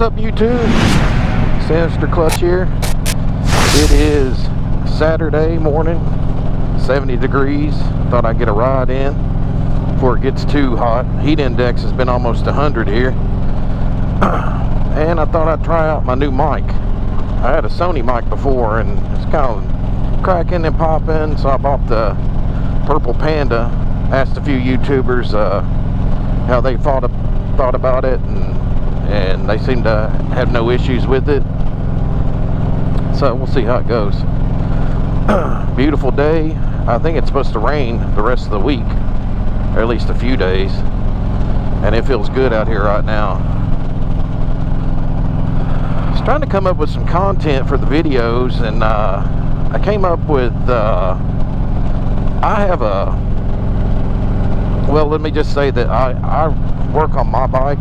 up, YouTube? Sinister Clutch here. It is Saturday morning, 70 degrees. Thought I'd get a ride in before it gets too hot. Heat index has been almost 100 here. And I thought I'd try out my new mic. I had a Sony mic before and it's kind of cracking and popping, so I bought the purple Panda. Asked a few YouTubers how they thought about it, and they seem to have no issues with it. So we'll see how it goes. Beautiful day. I think it's supposed to rain the rest of the week, or at least a few days, and it feels good out here right now. I was trying to come up with some content for the videos, and I came up with well, let me just say that I work on my bike.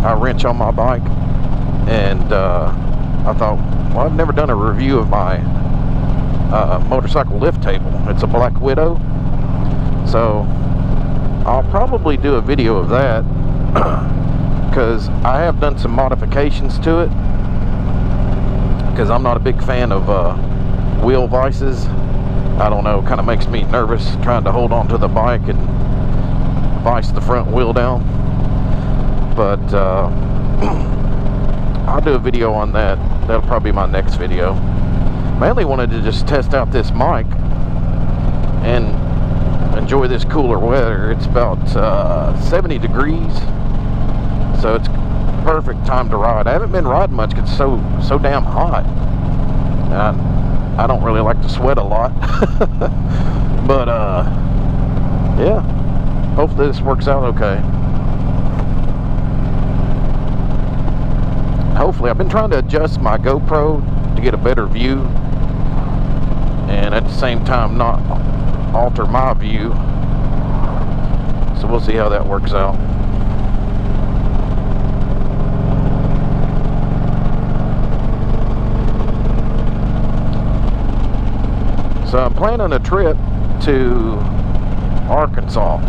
I wrench on my bike, and I thought, well, I've never done a review of my motorcycle lift table. It's a Black Widow, so I'll probably do a video of that because I have done some modifications to it, because I'm not a big fan of wheel vices. I don't know, kind of makes me nervous trying to hold on to the bike and vice the front wheel down. But I'll do a video on that. That'll probably be my next video. Mainly wanted to just test out this mic and enjoy this cooler weather. It's about 70 degrees, so it's perfect time to ride. I haven't been riding much because it's so damn hot. I don't really like to sweat a lot. But yeah, hopefully this works out okay. Hopefully, I've been trying to adjust my GoPro to get a better view, and at the same time not alter my view. So we'll see how that works out. So I'm planning a trip to Arkansas.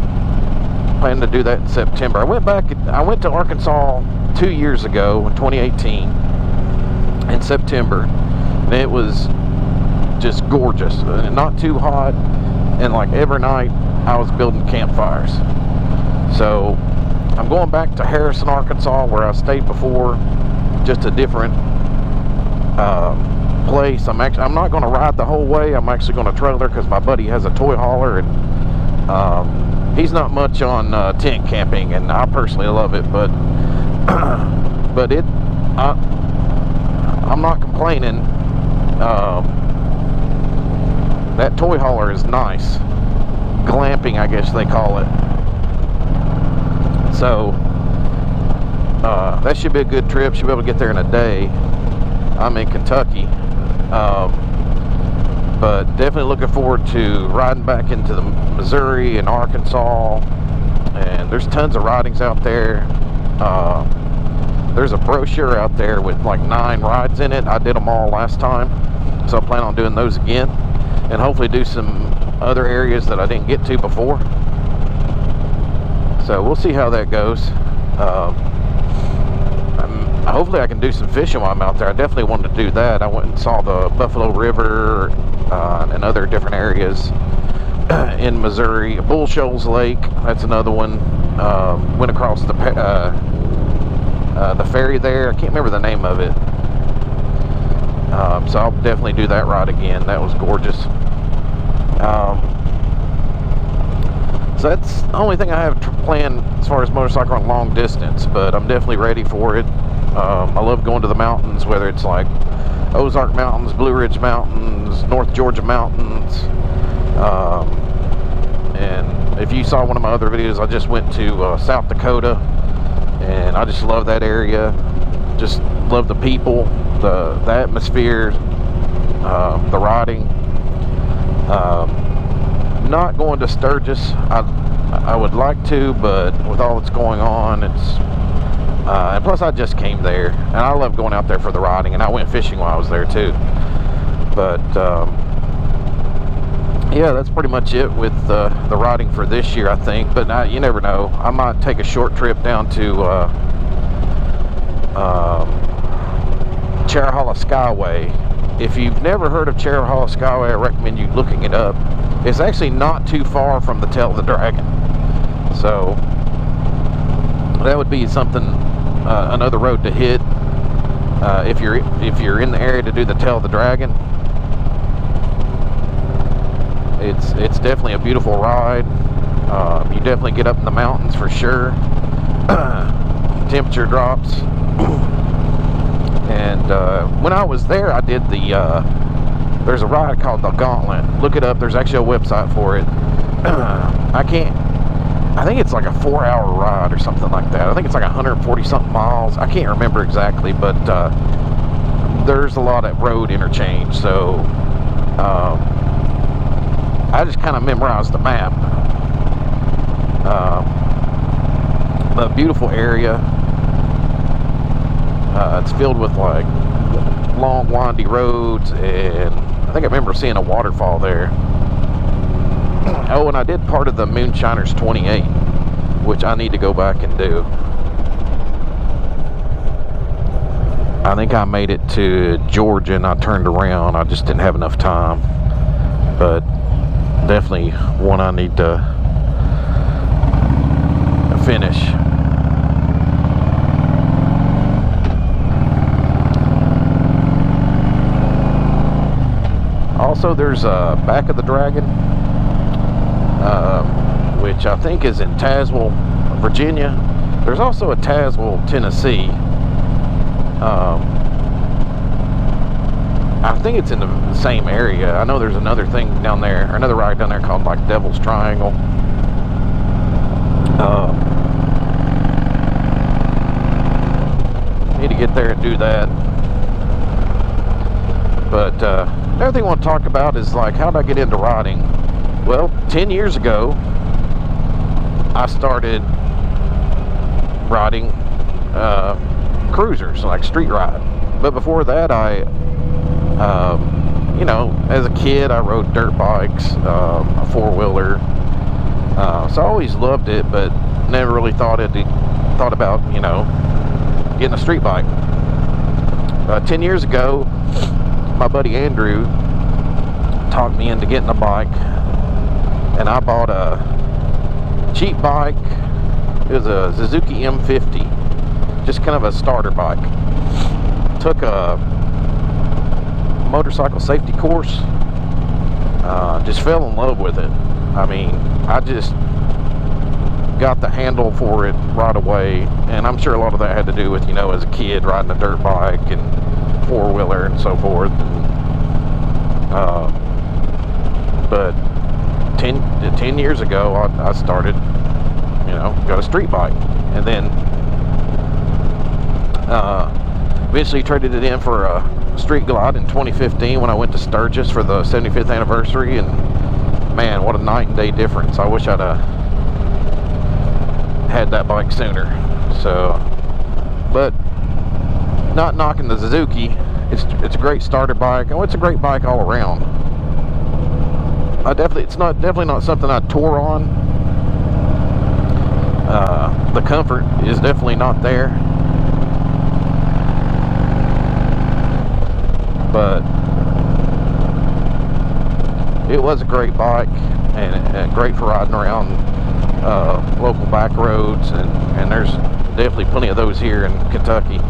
Planning to do that in September. I went to Arkansas 2 years ago, 2018, in September, and it was just gorgeous. Not too hot, and like every night I was building campfires. So I'm going back to Harrison, Arkansas, where I stayed before, just a different place. I'm not going to ride the whole way. I'm actually going to trailer because my buddy has a toy hauler, and he's not much on tent camping, and I personally love it, but I'm not complaining. That toy hauler is nice. Glamping, I guess they call it. So that should be a good trip. Should be able to get there in a day. I'm in Kentucky, but definitely looking forward to riding back into the Missouri and Arkansas. And there's tons of ridings out there. There's a brochure out there with like 9 rides in it. I did them all last time, so I plan on doing those again, and hopefully do some other areas that I didn't get to before. So we'll see how that goes. Hopefully I can do some fishing while I'm out there. I definitely wanted to do that. I went and saw the Buffalo River and other different areas in Missouri. Bull Shoals Lake, that's another one. Went across the ferry there. I can't remember the name of it. So I'll definitely do that ride again. That was gorgeous. So that's the only thing I have planned as far as motorcycle on long distance, but I'm definitely ready for it. I love going to the mountains, whether it's like Ozark Mountains, Blue Ridge Mountains, North Georgia Mountains. And if you saw one of my other videos, I just went to South Dakota, and I just love that area. Just love the people, the atmosphere, the riding. Not going to Sturgis. I would like to, but with all that's going on, it's and plus I just came there, and I love going out there for the riding, and I went fishing while I was there too. But yeah, that's pretty much it with the riding for this year, I think. But you never know. I might take a short trip down to Cherahalla Skyway. If you've never heard of Cherahalla Skyway, I recommend you looking it up. It's actually not too far from the Tail of the Dragon, so that would be something, another road to hit if you're in the area to do the Tail of the Dragon. It's definitely a beautiful ride. You definitely get up in the mountains for sure. Temperature drops. And when I was there, I did there's a ride called the Gauntlet. Look it up. There's actually a website for it. I think it's like a 4-hour ride or something like that. I think it's like 140 something miles. I can't remember exactly, but there's a lot of road interchange, so I just kind of memorized the map. A beautiful area. It's filled with like long windy roads, and I think I remember seeing a waterfall there. Oh, and I did part of the Moonshiners 28, which I need to go back and do. I think I made it to Georgia and I turned around. I just didn't have enough time, but definitely one I need to finish. Also, there's Back of the Dragon, which I think is in Tazewell, Virginia. There's also a Tazewell, Tennessee. I think it's in the same area. I know there's another thing down there, or another ride down there called like Devil's Triangle. Need to get there and do that. But another thing I want to talk about is like, how did I get into riding? Well, 10 years ago, I started riding cruisers, like street ride. But before that, you know, as a kid, I rode dirt bikes, a four-wheeler. So I always loved it, but never really thought about, you know, getting a street bike. 10 years ago, my buddy Andrew talked me into getting a bike, and I bought a cheap bike. It was a Suzuki M50, just kind of a starter bike. Took a motorcycle safety course, just fell in love with it. I mean, I just got the handle for it right away, and I'm sure a lot of that had to do with, you know, as a kid riding a dirt bike and four-wheeler and so forth. But 10 years ago, I started, you know, got a street bike, and then eventually traded it in for a street glide in 2015 when I went to Sturgis for the 75th anniversary, and man, what a night and day difference. I wish I'd had that bike sooner. So, but not knocking the Suzuki, it's a great starter bike. Oh, it's a great bike all around. It's definitely not something I tour on. The comfort is definitely not there, but it was a great bike, and great for riding around local back roads, and there's definitely plenty of those here in Kentucky.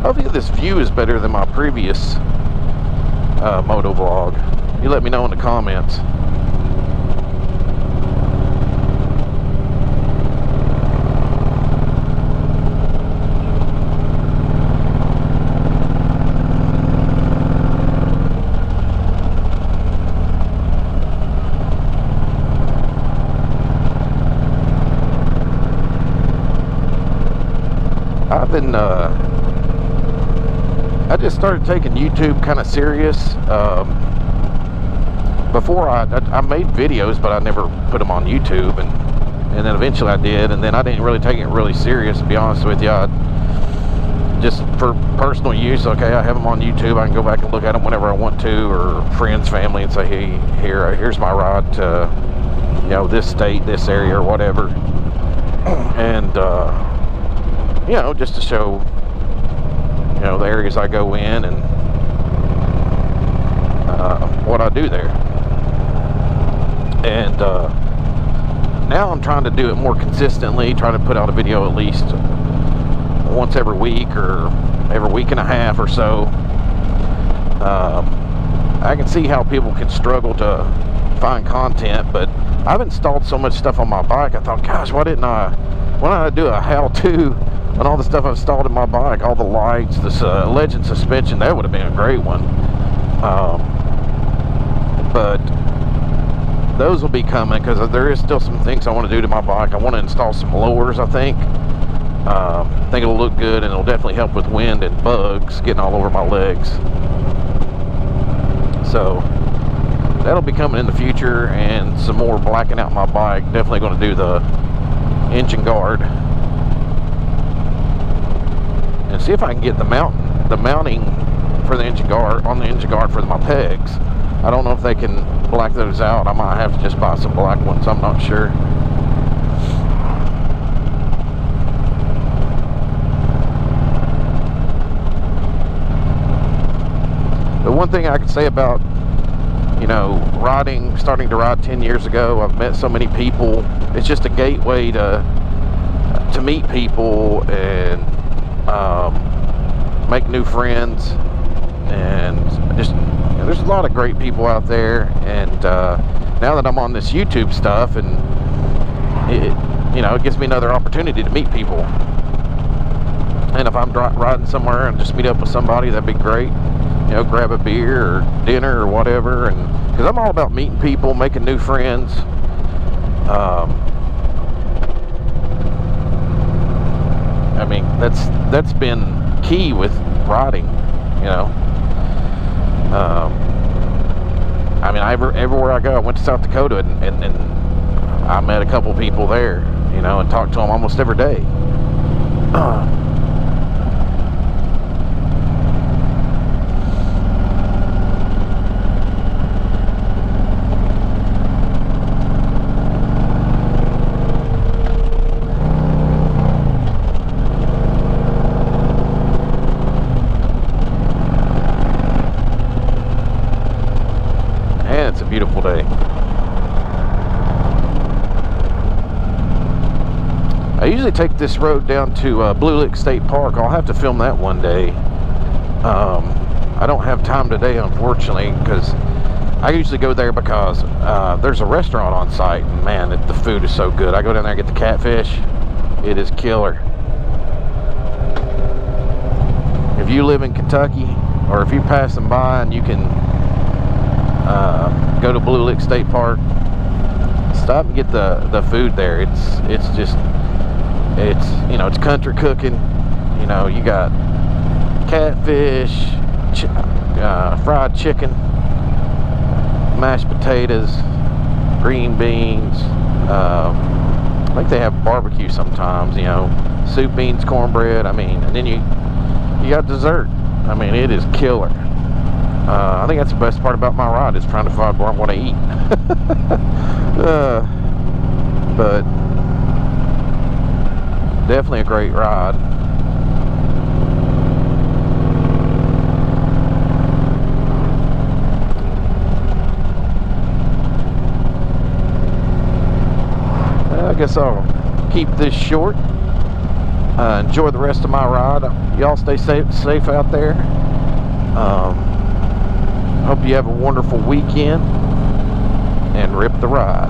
Hopefully this view is better than my previous moto vlog. You let me know in the comments. I just started taking YouTube kind of serious. Before I made videos, but I never put them on YouTube, and then eventually I did, and then I didn't really take it really serious, to be honest with you. I just for personal use. Okay, I have them on YouTube. I can go back and look at them whenever I want to, or friends, family, and say, hey, here's my ride to, you know, this state, this area, or whatever. And you know, just to show, you know, the areas I go in and what I do there. And now I'm trying to do it more consistently, trying to put out a video at least once every week or every week and a half or so. I can see how people can struggle to find content, but I've installed so much stuff on my bike. I thought, gosh, why didn't I do a how-to on all the stuff I've installed in my bike, all the lights, this Legend suspension? That would have been a great one. But those will be coming, because there is still some things I want to do to my bike. I want to install some lowers, I think. I think it'll look good, and it'll definitely help with wind and bugs getting all over my legs. So that'll be coming in the future, and some more blacking out my bike. Definitely going to do the engine guard and see if I can get the mounting for the engine guard on the engine guard for my pegs. I don't know if they can black those out. I might have to just buy some black ones. I'm not sure. The one thing I can say about, you know, riding, starting to ride 10 years ago, I've met so many people. It's just a gateway to meet people and make new friends, and just, you know, there's a lot of great people out there. And now that I'm on this YouTube stuff, and it, you know, it gives me another opportunity to meet people. And if I'm riding somewhere and just meet up with somebody, that'd be great. You know, grab a beer or dinner or whatever, and because I'm all about meeting people, making new friends. I mean, that's been key with riding, you know. I mean, everywhere I go, I went to South Dakota, and I met a couple people there, you know, and talked to them almost every day. It's a beautiful day. I usually take this road down to Blue Lick State Park. I'll have to film that one day. I don't have time today, unfortunately, because I usually go there because there's a restaurant on site, and man, the food is so good. I go down there and get the catfish. It is killer. If you live in Kentucky, or if you're passing by and you can go to Blue Lick State Park, stop and get the food there. It's just, you know, it's country cooking. You know, you got catfish, fried chicken, mashed potatoes, green beans. I think they have barbecue sometimes, you know, soup, beans, cornbread. I mean, and then you got dessert. I mean, it is killer. I think that's the best part about my ride, is trying to find where I'm going to eat. But definitely a great ride. I guess I'll keep this short. Enjoy the rest of my ride. Y'all stay safe out there. Hope you have a wonderful weekend, and rip the ride.